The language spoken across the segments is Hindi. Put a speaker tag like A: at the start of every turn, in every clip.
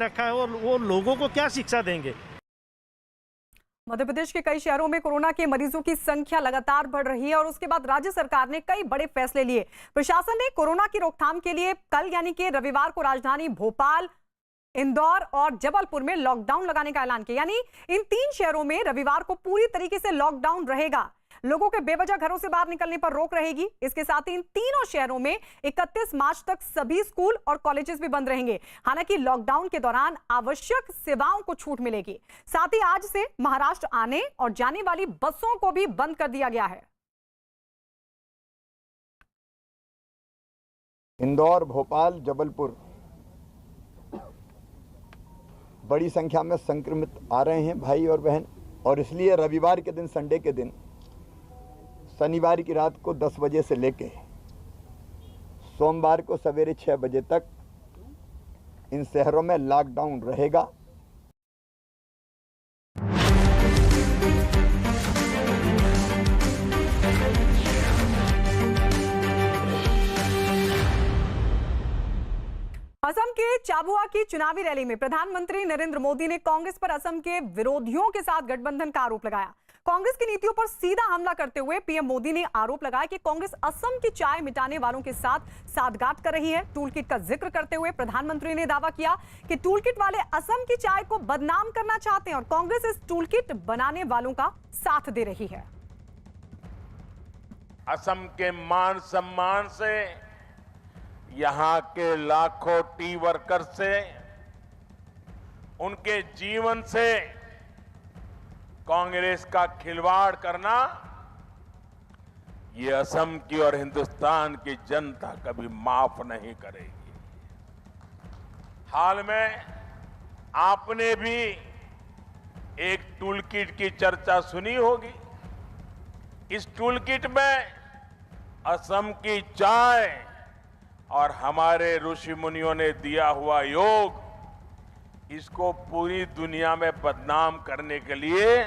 A: रखा है और वो लोगों को क्या शिक्षा देंगे।
B: मध्य प्रदेश के कई शहरों में कोरोना के मरीजों की संख्या लगातार बढ़ रही है और उसके बाद राज्य सरकार ने कई बड़े फैसले लिए। प्रशासन ने कोरोना की रोकथाम के लिए कल यानी कि रविवार को राजधानी भोपाल, इंदौर और जबलपुर में लॉकडाउन लगाने का ऐलान किया। यानी इन 3 शहरों में रविवार को पूरी तरीके से लॉकडाउन रहेगा। लोगों के बेवजह घरों से बाहर निकलने पर रोक रहेगी। इसके साथ ही इन तीनों शहरों में 31 मार्च तक सभी स्कूल और कॉलेजेस भी बंद रहेंगे। हालांकि लॉकडाउन के दौरान आवश्यक सेवाओं को छूट मिलेगी। साथ ही आज से महाराष्ट्र आने और जाने वाली बसों को भी बंद कर दिया गया है।
C: इंदौर, भोपाल, जबलपुर बड़ी संख्या में संक्रमित आ रहे हैं भाई और बहन, और इसलिए रविवार के दिन, संडे के दिन, शनिवार की रात को 10 बजे से लेके सोमवार को सवेरे 6 बजे तक इन शहरों में लॉकडाउन रहेगा।
B: असम के झाबुआ की चुनावी रैली में प्रधानमंत्री नरेंद्र मोदी ने कांग्रेस पर असम के विरोधियों के साथ गठबंधन का आरोप लगाया। कांग्रेस की नीतियों पर सीधा हमला करते हुए पीएम मोदी ने आरोप लगाया कि कांग्रेस असम की चाय मिटाने वालों के साथ साठगांठ कर रही है। टूलकिट का जिक्र करते हुए प्रधानमंत्री ने दावा किया कि टूलकिट वाले असम की चाय को बदनाम करना चाहते हैं और कांग्रेस इस टूलकिट बनाने वालों का साथ दे रही है।
D: असम के मान सम्मान से, यहां के लाखों टी वर्कर से, उनके जीवन से कांग्रेस का खिलवाड़ करना, ये असम की और हिंदुस्तान की जनता कभी माफ नहीं करेगी। हाल में आपने भी एक टूलकिट की चर्चा सुनी होगी। इस टूलकिट में असम की चाय और हमारे ऋषि मुनियों ने दिया हुआ योग, इसको पूरी दुनिया में बदनाम करने के लिए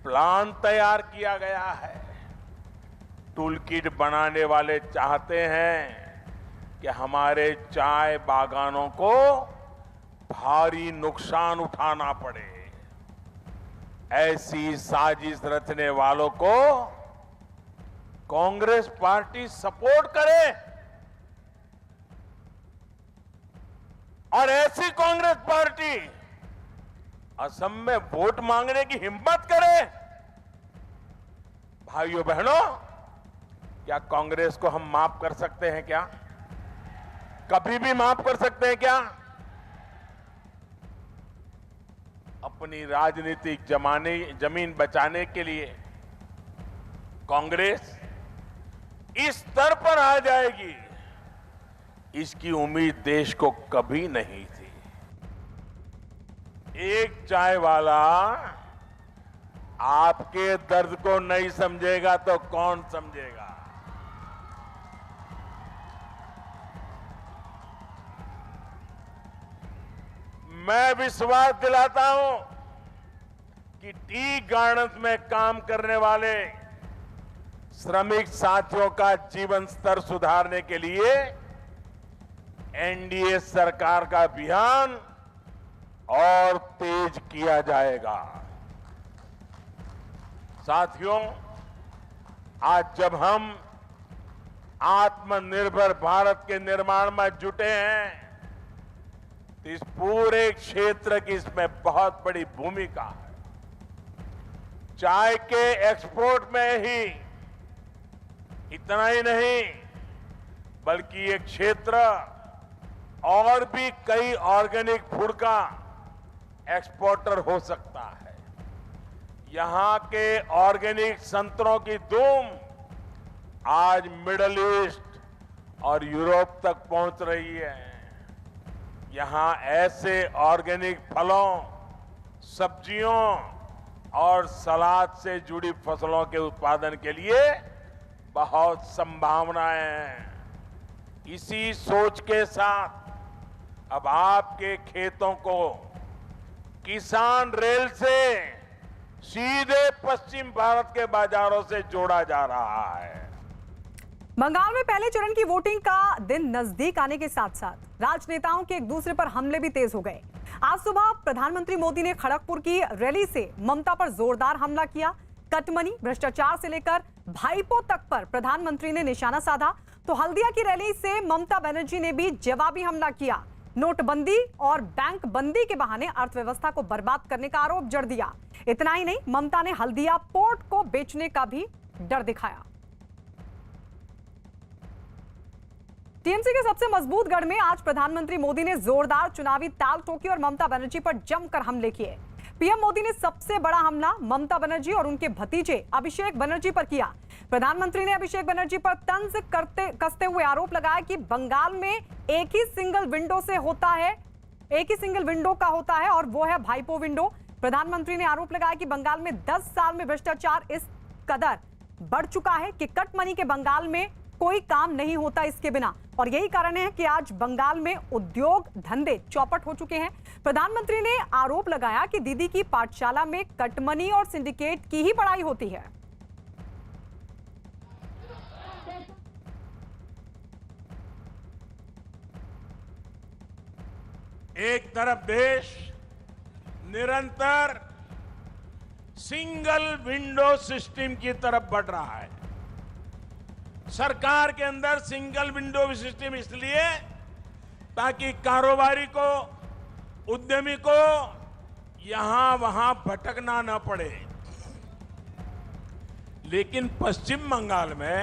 D: प्लान तैयार किया गया है। टूलकिट बनाने वाले चाहते हैं कि हमारे चाय बागानों को भारी नुकसान उठाना पड़े। ऐसी साजिश रचने वालों को कांग्रेस पार्टी सपोर्ट करे और ऐसी कांग्रेस पार्टी असम में वोट मांगने की हिम्मत करे। भाइयों बहनों, क्या कांग्रेस को हम माफ कर सकते हैं क्या? कभी भी माफ कर सकते हैं क्या? अपनी राजनीतिक जमीन बचाने के लिए कांग्रेस इस स्तर पर आ जाएगी, इसकी उम्मीद देश को कभी नहीं थी। एक चाय वाला आपके दर्द को नहीं समझेगा तो कौन समझेगा? मैं विश्वास दिलाता हूं कि टी गार्डन्स में काम करने वाले श्रमिक साथियों का जीवन स्तर सुधारने के लिए एनडीए सरकार का अभियान और तेज किया जाएगा। साथियों, आज जब हम आत्मनिर्भर भारत के निर्माण में जुटे हैं, तो इस पूरे क्षेत्र की इसमें बहुत बड़ी भूमिका है। चाय के एक्सपोर्ट में ही इतना ही नहीं, बल्कि ये क्षेत्र और भी कई ऑर्गेनिक फूड का एक्सपोर्टर हो सकता है। यहां के ऑर्गेनिक संतरों की धूम आज मिडिल ईस्ट और यूरोप तक पहुंच रही है। यहां ऐसे ऑर्गेनिक फलों, सब्जियों और सलाद से जुड़ी फसलों के उत्पादन के लिए बहुत संभावनाएं हैं। इसी सोच के साथ अब आपके खेतों को किसान रेल से सीधे पश्चिम भारत के बाजारों से जोड़ा जा रहा है।
B: बंगाल में पहले चरण की वोटिंग का दिन नजदीक आने के साथ साथ राजनेताओं के एक दूसरे पर हमले भी तेज हो गए। आज सुबह प्रधानमंत्री मोदी ने खड़गपुर की रैली से ममता पर जोरदार हमला किया। कटमनी, भ्रष्टाचार से लेकर भाईपो तक पर प्रधानमंत्री ने निशाना साधा। तो हल्दिया की रैली से ममता बनर्जी ने भी जवाबी हमला किया। नोटबंदी और बैंक बंदी के बहाने अर्थव्यवस्था को बर्बाद करने का आरोप जड़ दिया। इतना ही नहीं, ममता ने हल्दिया पोर्ट को बेचने का भी डर दिखाया। टीएमसी के सबसे मजबूत गढ़ में आज प्रधानमंत्री मोदी ने जोरदार चुनावी ताल ठोकी और ममता बनर्जी पर जमकर हमले किए। पीएम मोदी ने सबसे बड़ा हमला ममता बनर्जी और उनके भतीजे अभिषेक बनर्जी पर किया। प्रधानमंत्री ने अभिषेक बनर्जी पर तंज कसते हुए आरोप लगाया कि बंगाल में एक ही सिंगल विंडो का होता है और वो है भाईपो विंडो। प्रधानमंत्री ने आरोप लगाया कि बंगाल में 10 साल में भ्रष्टाचार इस कदर बढ़ चुका है कि कटमनी के बंगाल में कोई काम नहीं होता इसके बिना, और यही कारण है कि आज बंगाल में उद्योग धंधे चौपट हो चुके हैं। प्रधानमंत्री ने आरोप लगाया कि दीदी की पाठशाला में कटमनी और सिंडिकेट की ही पढ़ाई होती है।
D: एक तरफ देश निरंतर सिंगल विंडो सिस्टम की तरफ बढ़ रहा है। सरकार के अंदर सिंगल विंडो सिस्टम इसलिए ताकि कारोबारी को, उद्यमी को यहां वहां भटकना न पड़े। लेकिन पश्चिम बंगाल में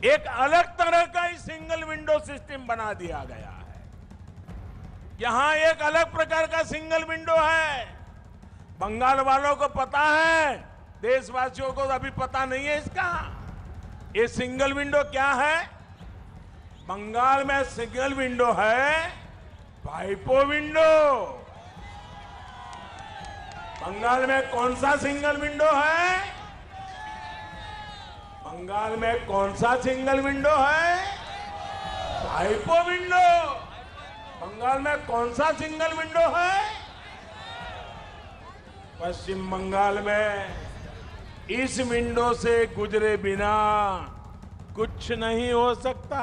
D: एक अलग तरह का ही सिंगल विंडो सिस्टम बना दिया गया है। यहां एक अलग प्रकार का सिंगल विंडो है। बंगाल वालों को पता है, देशवासियों को अभी पता नहीं है इसका। ये सिंगल विंडो क्या है? बंगाल में सिंगल विंडो है भाईपो विंडो। बंगाल में कौन सा सिंगल विंडो है? बंगाल में कौन सा सिंगल विंडो है? भाईपो विंडो। बंगाल में कौन सा सिंगल विंडो है? पश्चिम बंगाल में इस विंडो से गुजरे बिना कुछ नहीं हो सकता।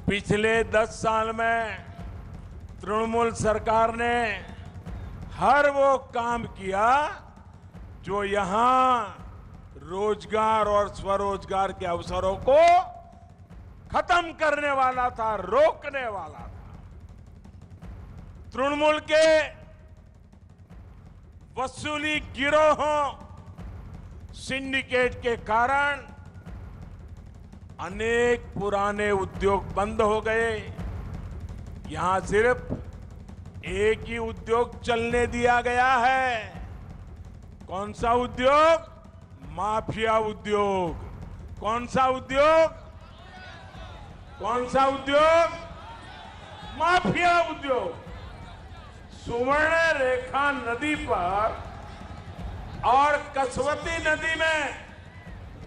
D: पिछले 10 साल में तृणमूल सरकार ने हर वो काम किया जो यहां रोजगार और स्वरोजगार के अवसरों को खत्म करने वाला था, रोकने वाला था। तृणमूल के वसूली गिरोहों, सिंडिकेट के कारण अनेक पुराने उद्योग बंद हो गए। यहां सिर्फ एक ही उद्योग चलने दिया गया है। कौन सा उद्योग? माफिया उद्योग। कौन सा उद्योग? कौन सा उद्योग? माफिया उद्योग। सुवर्ण रेखा नदी पर और कसवती नदी में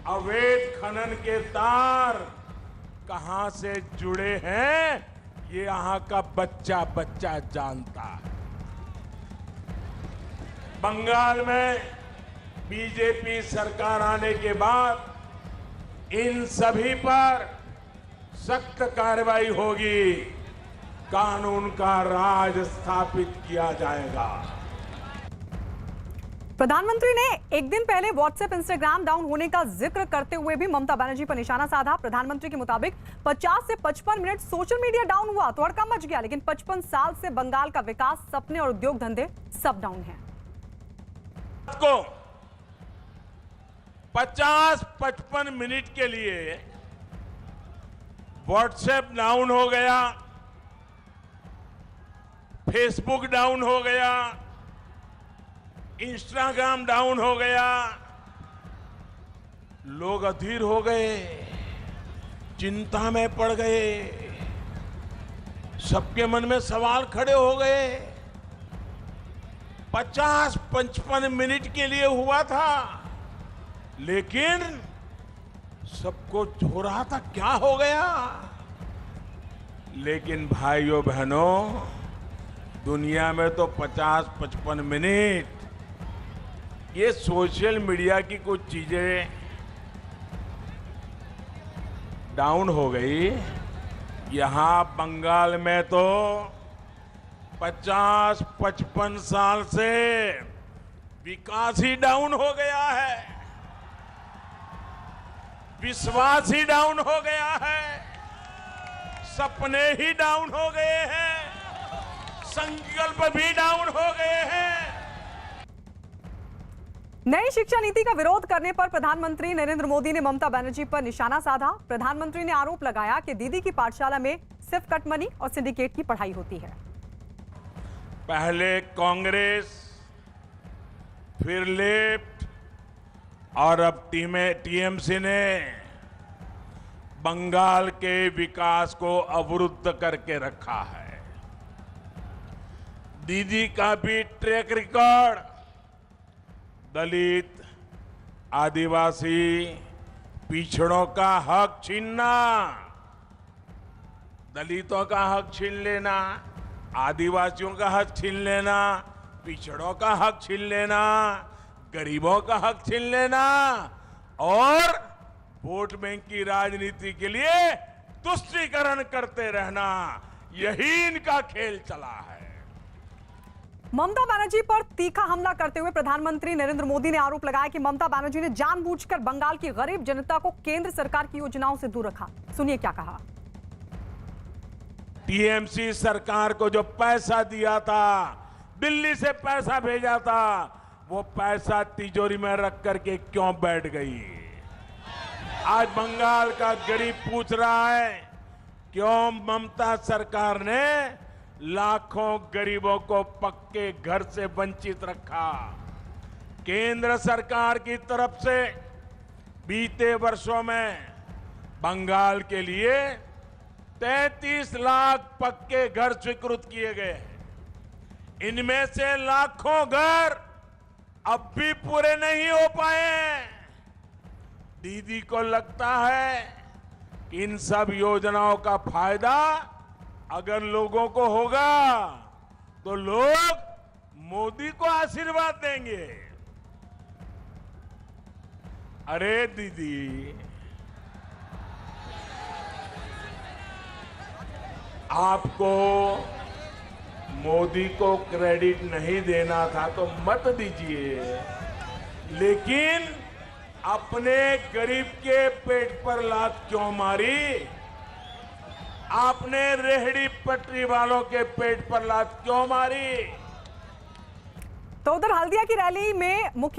D: अवैध खनन के तार कहां से जुड़े हैं, ये यहां का बच्चा बच्चा जानता है। बंगाल में बीजेपी सरकार आने के बाद इन सभी पर सख्त कार्रवाई होगी। कानून का राज स्थापित किया जाएगा।
B: प्रधानमंत्री ने एक दिन पहले व्हाट्सएप, इंस्टाग्राम डाउन होने का जिक्र करते हुए भी ममता बनर्जी पर निशाना साधा। प्रधानमंत्री के मुताबिक 50 से 55 मिनट सोशल मीडिया डाउन हुआ तो हड़कंप मच गया, लेकिन 55 साल से बंगाल का विकास, सपने और उद्योग धंधे सब डाउन हैं।
D: को 50-55 मिनट के लिए व्हाट्सएप डाउन हो गया, फेसबुक डाउन हो गया, इंस्टाग्राम डाउन हो गया। लोग अधीर हो गए, चिंता में पड़ गए, सबके मन में सवाल खड़े हो गए। 50-55 मिनट के लिए हुआ था, लेकिन सबको हो रहा था क्या हो गया। लेकिन भाइयों बहनों, दुनिया में तो 50-55 मिनट ये सोशल मीडिया की कुछ चीजें डाउन हो गई। यहां बंगाल में तो 50-55 साल से विकास ही डाउन हो गया है, विश्वास ही डाउन हो गया है, सपने ही डाउन हो गए हैं, संकल्प भी डाउन हो गए हैं।
B: नई शिक्षा नीति का विरोध करने पर प्रधानमंत्री नरेंद्र मोदी ने ममता बनर्जी पर निशाना साधा। प्रधानमंत्री ने आरोप लगाया कि दीदी की पाठशाला में सिर्फ कटमनी और सिंडिकेट की पढ़ाई होती है।
D: पहले कांग्रेस, फिर लेफ्ट और अब टीएमसी ने बंगाल के विकास को अवरुद्ध करके रखा है। दीदी का भी ट्रैक रिकॉर्ड दलित, आदिवासी, पिछड़ों का हक छीनना, दलितों का हक छीन लेना, आदिवासियों का हक छीन लेना, पिछड़ों का हक छीन लेना, गरीबों का हक छीन लेना और वोट बैंक की राजनीति के लिए तुष्टीकरण करते रहना, यही इनका खेल चला है।
B: ममता बनर्जी पर तीखा हमला करते हुए प्रधानमंत्री नरेंद्र मोदी ने आरोप लगाया कि ममता बनर्जी ने जानबूझकर बंगाल की गरीब जनता को केंद्र सरकार की योजनाओं से दूर रखा। सुनिए क्या कहा।
D: टीएमसी सरकार को जो पैसा दिया था, दिल्ली से पैसा भेजा था, वो पैसा तिजोरी में रख करके क्यों बैठ गई? आज बंगाल का गरीब पूछ रहा है क्यों ममता सरकार ने लाखों गरीबों को पक्के घर से वंचित रखा। केंद्र सरकार की तरफ से बीते वर्षों में बंगाल के लिए 33 लाख पक्के घर स्वीकृत किए गए हैं। इनमें से लाखों घर अब भी पूरे नहीं हो पाए हैं। दीदी को लगता है कि इन सब योजनाओं का फायदा अगर लोगों को होगा तो लोग मोदी को आशीर्वाद देंगे। अरे दीदी, आपको मोदी को क्रेडिट नहीं देना था तो मत दीजिए, लेकिन अपने गरीब के पेट पर लात क्यों मारी? आपने रेहड़ी पटरी वालों के पेट पर लात क्यों मारी?
B: तो उधर हल्दिया की रैली में मुख्यमंत्री